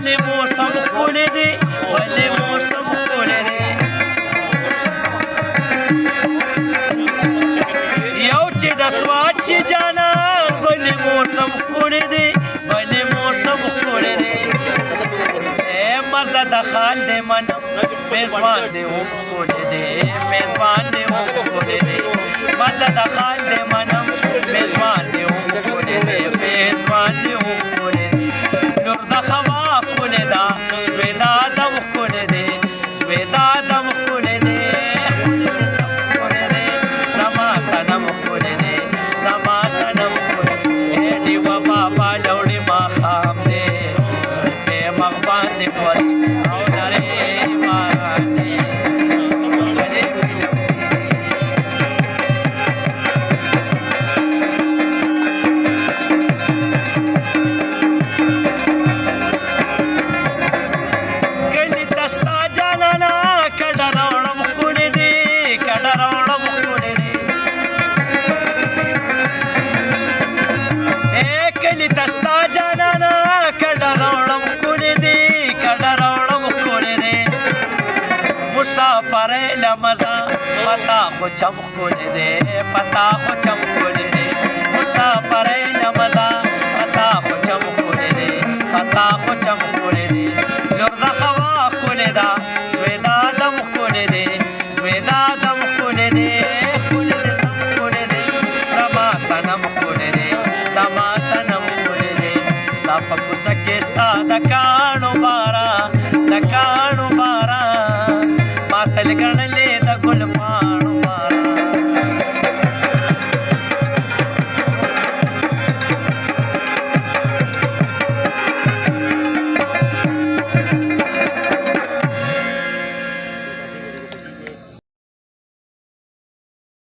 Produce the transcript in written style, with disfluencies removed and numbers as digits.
ولې موسم ښکلی دی ولې موسم ښکلی دی یو چې د سوات چې جانان ولې موسم ښکلی دی ولې موسم ښکلی دی مزه د خال دی منم میزبان دی هم ښکلی دی میزبان دی هم ښکلی دی مزه د خال دی منم میزبان دی هم ښکلی دی میزبان دی هم ښکلی دی لور د خوا ښکلی ده زوی د ادم ښکلی دی زوی د ادم ښکلی دی ښکلی دی سم ښکلی دی زما صنم ښکلی دی زما صنم ښکلی دی ډیوه بابا لوړې ماښام دی زلفې مخ باندې ښوري او نرۍ باندې کلي ته ستا جانانه کډه راوړم ښکلی دی کډه راوړم ښکلی دی کلي ته ستا جانانه کډه راوړم ښکلی دی کډه راوړم ښکلی دی مسافرۍ له مزه پتا خو چم ښکلی دی پتا خو چم ښکلی دی مسافرۍ له مزه پتا خو چم ښکلی دی پتا خو چم ښکلی دی لور د خوا ښکلی ده زوی د ادم ښکلی دی زوی د ادم ښکلی دی ښکلی دی سم ښکلی دی زما صنم ښکلی دی زما صنم ښکلی دی ستا په کوڅه کې ستا د کاڼو باران د کاڼو باران ما تل ګڼلی